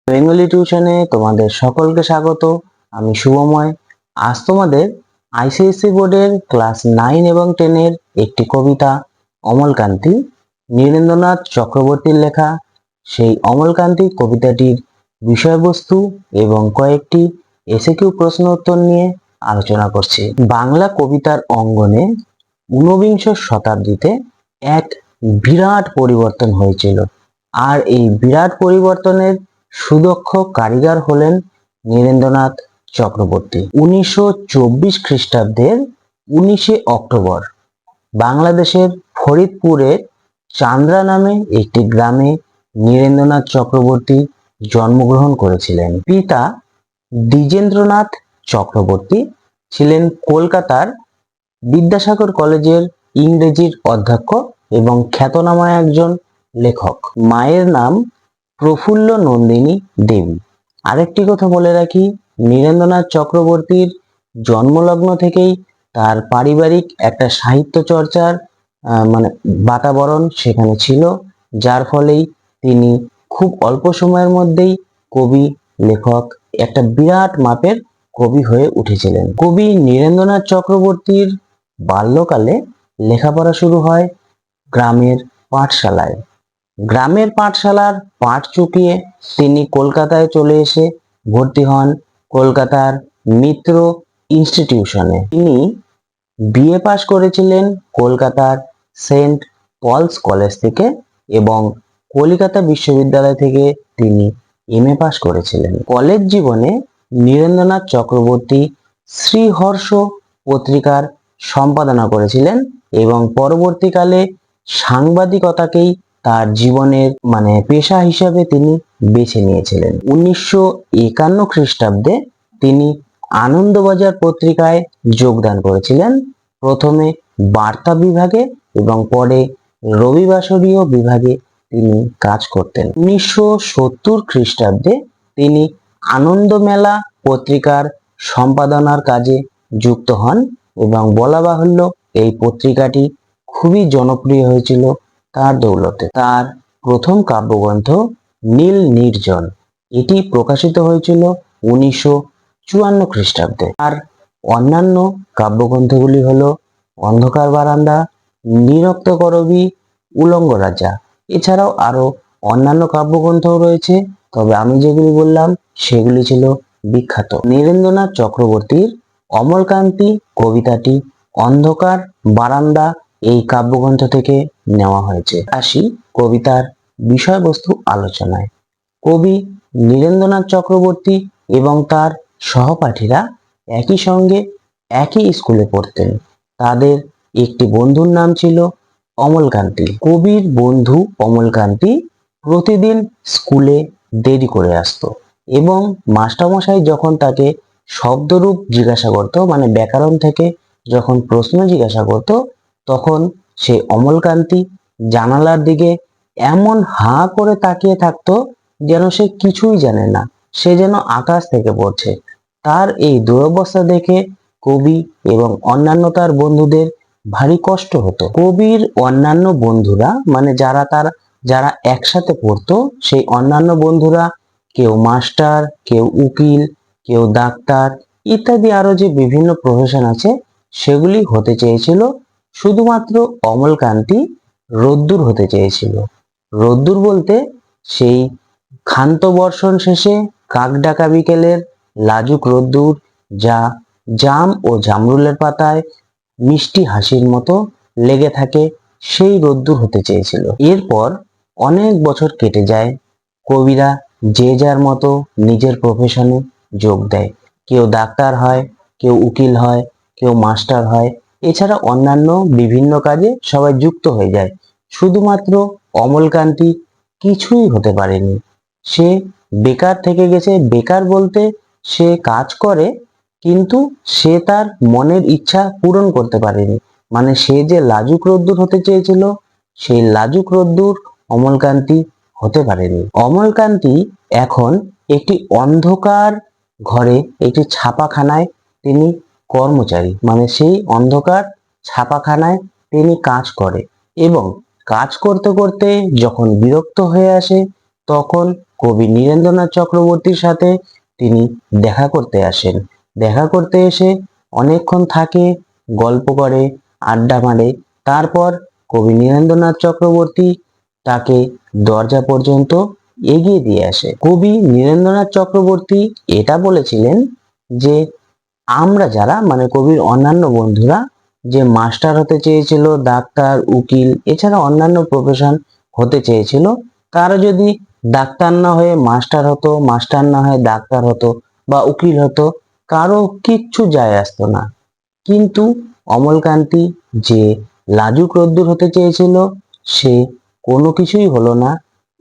Bengali টিউশনে তোমাদের সকলকে স্বাগত। আমি শুভময়। আজ তোমাদের আইসিএসসি বোর্ডের ক্লাস 9 এবং 10 এর একটি কবিতা অমলকান্তি, নীরেন্দ্রনাথ চক্রবর্তীর লেখা। সেই অমলকান্তি কবিতাটির বিষয়বস্তু এবং কয়েকটি এসএকিউ প্রশ্ন উত্তর নিয়ে আলোচনা করছি। বাংলা কবিতার অঙ্গনে ঊনবিংশ শতাব্দীতে এক বিরাট পরিবর্তন হয়েছিল, আর এই বিরাট পরিবর্তনের সুদক্ষ কারিগর হলেন নীরেন্দ্রনাথ চক্রবর্তী। 1924 খ্রিস্টাব্দের 19শে অক্টোবর বাংলাদেশের ফরিদপুরের চান্দ্রা নামে একটি গ্রামে নীরেন্দ্রনাথ চক্রবর্তী জন্মগ্রহণ করেছিলেন। পিতা দ্বিজেন্দ্রনাথ চক্রবর্তী ছিলেন কলকাতার বিদ্যাসাগর কলেজের ইংরেজির অধ্যক্ষ এবং খ্যাতনামা একজন লেখক। মায়ের নাম প্রফুল্ল নন্দিনী দেবী। আরেকটি কথা বলে রাখি, নীরেন্দ্রনাথ চক্রবর্তীর জন্মলগ্ন থেকেই তার পারিবারিক একটা সাহিত্য চর্চার বাতাবরণ সেখানে ছিল, যার ফলেই তিনি খুব অল্প সময়ের মধ্যেই কবি, লেখক, একটা বিরাট মাপের কবি হয়ে উঠেছিলেন। কবি নীরেন্দ্রনাথ চক্রবর্তীর বাল্যকালে লেখাপড়া শুরু হয় গ্রামের পাঠশালায়। গ্রামের পাঠশালার পাঠ চুকিয়ে তিনি কলকাতায় চলে এসে ভর্তি হন কলকাতার মিত্র ইনস্টিটিউশনে। তিনি বিএ পাশ করেছিলেন কলকাতার সেন্ট পলস কলেজ থেকে এবং কলিকাতা বিশ্ববিদ্যালয় থেকে তিনি এমএ পাশ করেছিলেন। কলেজ জীবনে নীরেন্দ্রনাথ চক্রবর্তী শ্রীহর্ষ পত্রিকার সম্পাদনা করেছিলেন এবং পরবর্তীকালে সাংবাদিকতাকেই তার জীবনের পেশা হিসাবে তিনি বেছে নিয়েছিলেন। 1951 খ্রিস্টাব্দে তিনি আনন্দবাজার পত্রিকায় যোগদান করেছিলেন, প্রথমে বার্তা বিভাগে এবং পরে রবিবাসরীয় বিভাগে তিনি কাজ করতেন। 1970 খ্রিস্টাব্দে তিনি আনন্দমেলা পত্রিকার সম্পাদনার কাজে যুক্ত হন এবং বলা বাহুল্য এই পত্রিকাটি খুবই জনপ্রিয় হয়েছিল তার দৌলতে। তার প্রথম কাব্যগ্রন্থ নীল নির্জন, এটি প্রকাশিত হয়েছিল 1954 খ্রিস্টাব্দে। আর অন্যান্য কাব্যগ্রন্থগুলি হলো অন্ধকার বারান্দা, নিরক্ত করবী, উলঙ্গ রাজা। এছাড়াও আরো অন্যান্য কাব্যগ্রন্থও রয়েছে, তবে আমি যেগুলি বললাম সেগুলি ছিল বিখ্যাত। নীরেন্দ্রনাথ চক্রবর্তীর অমলকান্তি কবিতাটি অন্ধকার বারান্দা এই কাব্যগ্রন্থ থেকে নেওয়া হয়েছে। আসি কবিতার বিষয়বস্তু আলোচনায়। কবি নীরেন্দ্রনাথ চক্রবর্তী এবং তার সহপাঠীরা একই সঙ্গে একই স্কুলে পড়তেন। তাদের একটি বন্ধুর নাম ছিল অমলকান্তি। কবির বন্ধু অমলকান্তি প্রতিদিন স্কুলে দেরি করে আসতো এবং মাস্টারমশাই যখন তাকে শব্দরূপ জিজ্ঞাসা করত, ব্যাকরণ থেকে যখন প্রশ্ন জিজ্ঞাসা করত, তখন সে অমলকান্তি জানালার দিকে এমন হাঁ করে তাকিয়ে থাকতো যেন সে কিছুই জানে না, সে যেন আকাশ থেকে পড়ছে। তার এই দুরবস্থা দেখে কবি এবং অন্যান্য তার বন্ধুদের ভারী কষ্ট হতো। কবির অন্যান্য বন্ধুরা যারা একসাথে পড়তো, সেই অন্যান্য বন্ধুরা কেউ মাস্টার, কেউ উকিল, কেউ ডাক্তার ইত্যাদি আরো যে বিভিন্ন প্রফেশন আছে সেগুলি হতে চেয়েছিল। শুধুমাত্র অমলকান্তি রোদ্দুর হতে চেয়েছিল। রোদ্দুর বলতে সেই ক্ষান্ত বর্ষণ শেষে কাকডাকা বিকেলের লাজুক রোদ্দুর, যা জাম ও জামরুলের পাতায় মিষ্টি হাসির মতো লেগে থাকে, সেই রোদ্দুর হতে চেয়েছিল। এরপর অনেক বছর কেটে যায়, কবিরা যে যার মতো নিজের প্রফেশনে যোগ দেয়। কেউ ডাক্তার হয়, কেউ উকিল হয়, কেউ মাস্টার হয়, এছাড়া অন্যান্য বিভিন্ন কাজে সবাই যুক্ত হয়ে যায়। শুধুমাত্র অমলকান্তি কিছুই হতে পারেনি। সে বেকার থেকে গেছে। বেকার বলতে সে কাজ করে, কিন্তু সে তার মনের ইচ্ছা পূরণ করতে পারেনি। সে যে লাজুক রোদ্দুর হতে চেয়েছিল, সেই লাজুক রোদ্দুর অমলকান্তি হতে পারেনি। অমলকান্তি এখন একটি অন্ধকার ঘরে, একটি ছাপাখানায় তিনি কর্মচারী। সেই অন্ধকার ছাপাখানায় তিনি কাজ করে এবং কাজ করতে করতে যখন বিরক্ত হয়ে আসে, তখন কবি নীরেন্দ্রনাথ চক্রবর্তীর সাথে তিনি দেখা করতে আসেন। দেখা করতে এসে অনেকক্ষণ থাকে, গল্প করে, আড্ডা মারে। তারপর কবি নীরেন্দ্রনাথ চক্রবর্তী তাকে দরজা পর্যন্ত এগিয়ে দিয়ে আসে। কবি নীরেন্দ্রনাথ চক্রবর্তী এটা বলেছিলেন যে আমরা যারা মানে কবির অন্যান্য বন্ধুরা যে মাস্টার হতে চেয়েছিল, ডাক্তার, উকিল, এছাড়া অন্যান্য প্রফেশন হতে চেয়েছিল, তারা যদি ডাক্তার না হয়ে মাস্টার হতো, মাস্টার না হয়ে ডাক্তার হতো বা উকিল হতো, কারো কিচ্ছু যায় আসতো না। কিন্তু অমলকান্তি যে লাজুক রোদ্দুর হতে চেয়েছিল, সে কোনো কিছুই হলো না।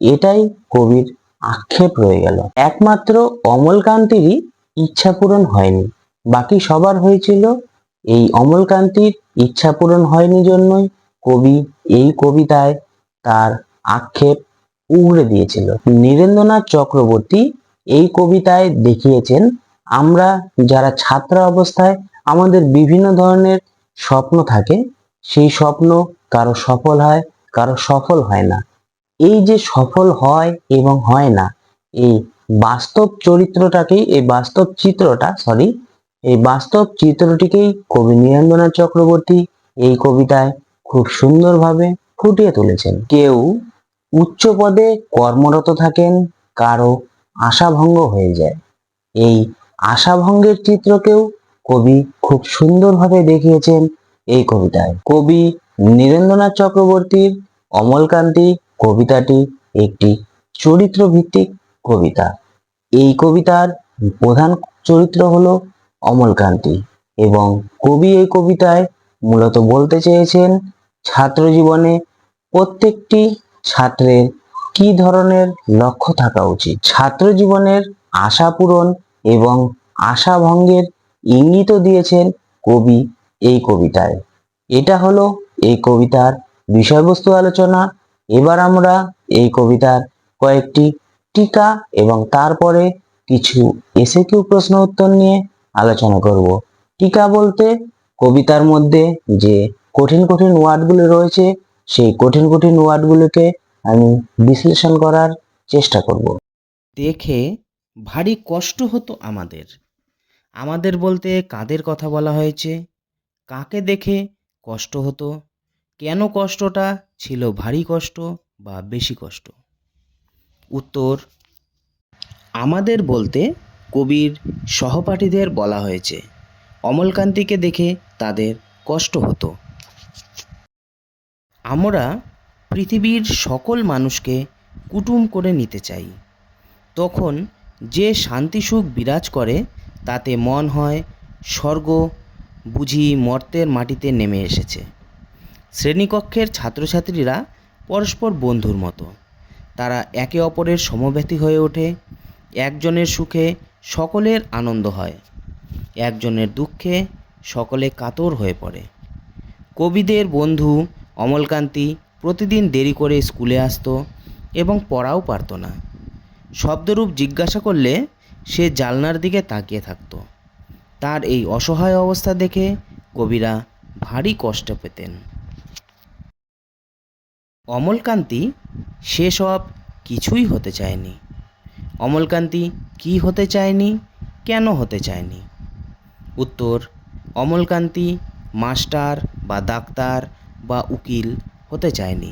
এটাই কবির আক্ষেপ রয়ে গেল। একমাত্র অমলকান্তিরই ইচ্ছা পূরণ হয়নি, বাকি সবার হয়েছিল। এই অমলকান্তির ইচ্ছা পূরণ হয়নি জন্যই কবি এই কবিতায় তার আক্ষেপ উগড়ে দিয়েছিল। নীরেন্দ্রনাথ চক্রবর্তী এই কবিতায় দেখিয়েছেন আমরা যারা ছাত্র অবস্থায় আমাদের বিভিন্ন ধরনের স্বপ্ন থাকে, সেই স্বপ্ন কারো সফল হয়, কারো সফল হয় না। এই যে সফল হয় এবং হয় না, এই বাস্তব চরিত্রটাকেই এই বাস্তব চিত্রটিকেই কবি নীরেন্দ্রনাথ চক্রবর্তী এই কবিতায় খুব সুন্দরভাবে ফুটিয়ে তুলেছেন। কেউ উচ্চ পদে কর্মরত থাকেন, কারো আশাভঙ্গ হয়ে যায়। এই আশাভঙ্গের চিত্রকেও কবি খুব সুন্দরভাবে দেখিয়েছেন এই কবিতায়। কবি নীরেন্দ্রনাথ চক্রবর্তীর অমলকান্তি কবিতাটি একটি চরিত্র ভিত্তিক কবিতা। এই কবিতার প্রধান চরিত্র হলো অমলকান্তি এবং কবি এই কবিতায় মূলত বলতে চেয়েছেন ছাত্র জীবনে প্রত্যেকটি ছাত্রের কি ধরনের লক্ষ্য থাকা উচিত। ছাত্র জীবনের আশা পূরণ এবং আশা ভঙ্গের ইঙ্গিত দিয়েছেন কবি এই কবিতায়। এটা হলো এই কবিতার বিষয়বস্তু আলোচনা। এবার আমরা এই কবিতার কয়েকটি টিকা এবং তারপরে কিছু এসএকিউ প্রশ্ন উত্তর নিয়ে আলোচনা করব। টিকা বলতে কবিতার মধ্যে যে কঠিন কঠিন ওয়ার্ডগুলো রয়েছে, সেই কঠিন কঠিন ওয়ার্ডগুলোকে আমি বিশ্লেষণ করার চেষ্টা করব। দেখে ভারী কষ্ট হতো আমাদের। আমাদের বলতে কাদের কথা বলা হয়েছে? কাকে দেখে কষ্ট হতো? কেন কষ্টটা ছিল ভারী কষ্ট বা বেশি কষ্ট? উত্তর, আমাদের বলতে কবির সহপাঠীদের বলা হয়েছে। অমলকান্তিকে দেখে তাদের কষ্ট হতো। আমরা পৃথিবীর সকল মানুষকে কুটুম করে নিতে চাই। তখন যে শান্তি সুখ বিরাজ করে তাতে মন হয় স্বর্গ বুঝি মর্তের মাটিতে নেমে এসেছে। শ্রেণীকক্ষের ছাত্রছাত্রীরা পরস্পর বন্ধুর মতো। তারা একে অপরের সমব্যথী হয়ে ওঠে। একজনের সুখে সকলের আনন্দ হয়, একজনের দুঃখে সকলে কাতর হয়ে পড়ে। কবিদের বন্ধু অমলকান্তি প্রতিদিন দেরি করে স্কুলে আসতো এবং পড়াও পারত না। শব্দরূপ জিজ্ঞাসা করলে সে জানলার দিকে তাকিয়ে থাকত। তার এই অসহায় অবস্থা দেখে কবিরা ভারী কষ্ট পেতেন। অমলকান্তি সেসব কিছুই হতে চায়নি। অমলকান্তি কি হতে চায়নি, কেন হতে চায়নি? উত্তর, অমলকান্তি মাস্টার বা ডাক্তার বা উকিল হতে চায়নি।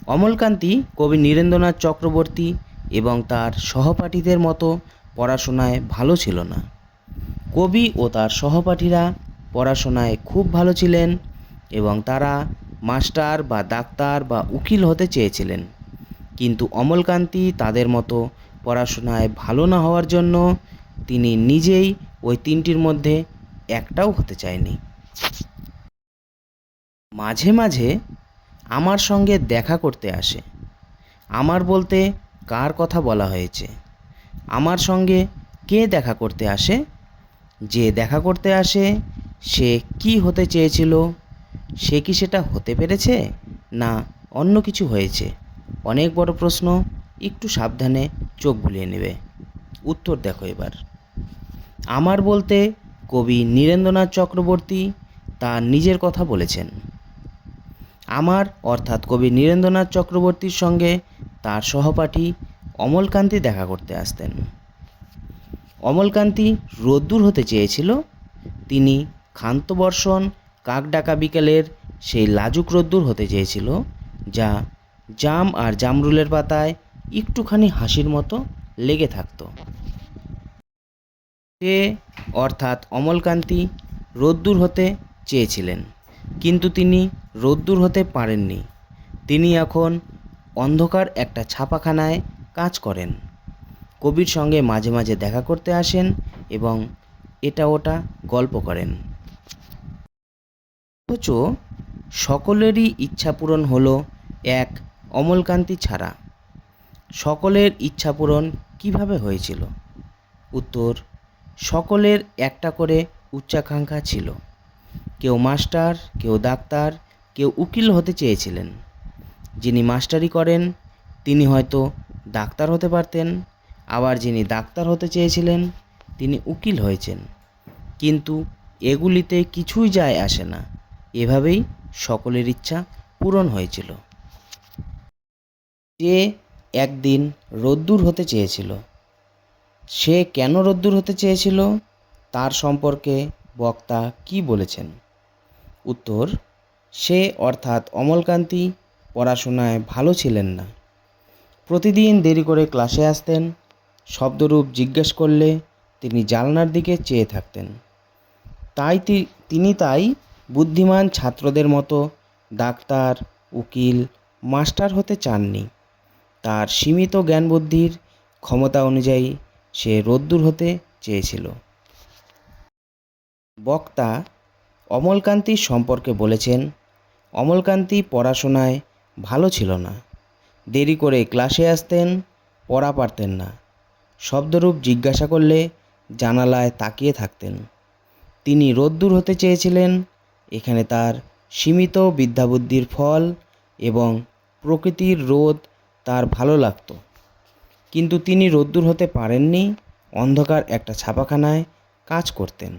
অমলকান্তি কবি নীরেন্দ্রনাথ চক্রবর্তী এবং তার সহপাঠীদের মতো পড়াশোনায় ভালো ছিল না। কবি ও তার সহপাঠীরা পড়াশোনায় খুব ভালো ছিলেন এবং তারা মাস্টার বা ডাক্তার বা উকিল হতে চেয়েছিলেন। কিন্তু অমলকান্তি তাদের মতো পড়াশোনায় ভালো না হওয়ার জন্য তিনি নিজেই ওই তিনটির মধ্যে একটাও হতে চায়নি। মাঝে মাঝে আমার সঙ্গে দেখা করতে আসে। আমার বলতে কার কথা বলা হয়েছে? আমার সঙ্গে কে দেখা করতে আসে? যে দেখা করতে আসে সে কি হতে চেয়েছিল? সে কি সেটা হতে পেরেছে না অন্য কিছু হয়েছে? অনেক বড় প্রশ্ন, একটু সাবধানে চোখ বুলিয়ে নেবে। উত্তর দেখো এবার। আমার বলতে কবি নীরেন্দ্রনাথ চক্রবর্তী তার নিজের কথা বলেছেন। আমার অর্থাৎ কবি নীরেন্দ্রনাথ চক্রবর্তীর সঙ্গে তার সহপাঠী অমলকান্তি দেখা করতে আসতেন। অমলকান্তি রোদ্দুর হতে চেয়েছিল, তিনি ক্ষান্ত বর্ষণ কাকডাকা বিকেলের সেই লাজুক রোদ্দুর হতে চেয়েছিল যা জাম আর জামরুলের পাতায় একটুখানি হাসির মতো লেগে থাকতো। সে অর্থাৎ অমলকান্তি রোদ্দুর হতে চেয়েছিলেন, কিন্তু তিনি রোদ্দুর হতে পারেননি। তিনি এখন অন্ধকার একটা ছাপাখানায় কাজ করেন, কবির সঙ্গে মাঝে মাঝে দেখা করতে আসেন এবং এটা ওটা গল্প করেন। অথচ সকলেরই ইচ্ছা পূরণ হলো এক অমলকান্তি ছাড়া। সকলের ইচ্ছা পূরণ কীভাবে হয়েছিল? উত্তর, সকলের একটা করে উচ্চাকাঙ্ক্ষা ছিল। কেউ মাস্টার, কেউ ডাক্তার, কেউ উকিল হতে চেয়েছিলেন। যিনি মাস্টারি করেন তিনি হয়তো ডাক্তার হতে পারতেন, আবার যিনি ডাক্তার হতে চেয়েছিলেন তিনি উকিল হয়েছেন। কিন্তু এগুলিতে কিছুই যায় আসে না, এভাবেই সকলের ইচ্ছা পূরণ হয়েছিল। যে একদিন রোদ্দুর হতে চেয়েছিল, সে কেন রোদ্দুর হতে চেয়েছিল তার সম্পর্কে বক্তা কি বলেছেন? উত্তর, সে অর্থাৎ অমলকান্তি পড়াশোনায় ভালো ছিলেন না। প্রতিদিন দেরি করে ক্লাসে আসতেন। শব্দরূপ জিজ্ঞেস করলে তিনি জানলার দিকে চেয়ে থাকতেন। তিনি বুদ্ধিমান ছাত্রদের মতো ডাক্তার, উকিল, মাস্টার হতে চাননি। তার সীমিত জ্ঞানবুদ্ধির ক্ষমতা অনুযায়ী সে রোদ্দুর হতে চেয়েছিল। বক্তা অমলকান্তির সম্পর্কে বলেছেন, অমলকান্তি পড়াশোনায় ভালো ছিল না। দেরি করে ক্লাসে আসতেন, পড়া পারতেন না। শব্দরূপ জিজ্ঞাসা করলে জানালায় তাকিয়ে থাকতেন। তিনি রোদ্দুর হতে চেয়েছিলেন, এখানে তার সীমিত বিদ্যাবুদ্ধির ফল এবং প্রকৃতির রোদ তার ভালো লাগতো। কিন্তু তিনি রোদ্দুর হতে পারেননি, অন্ধকার একটা ছাপাখানায় কাজ করতেন।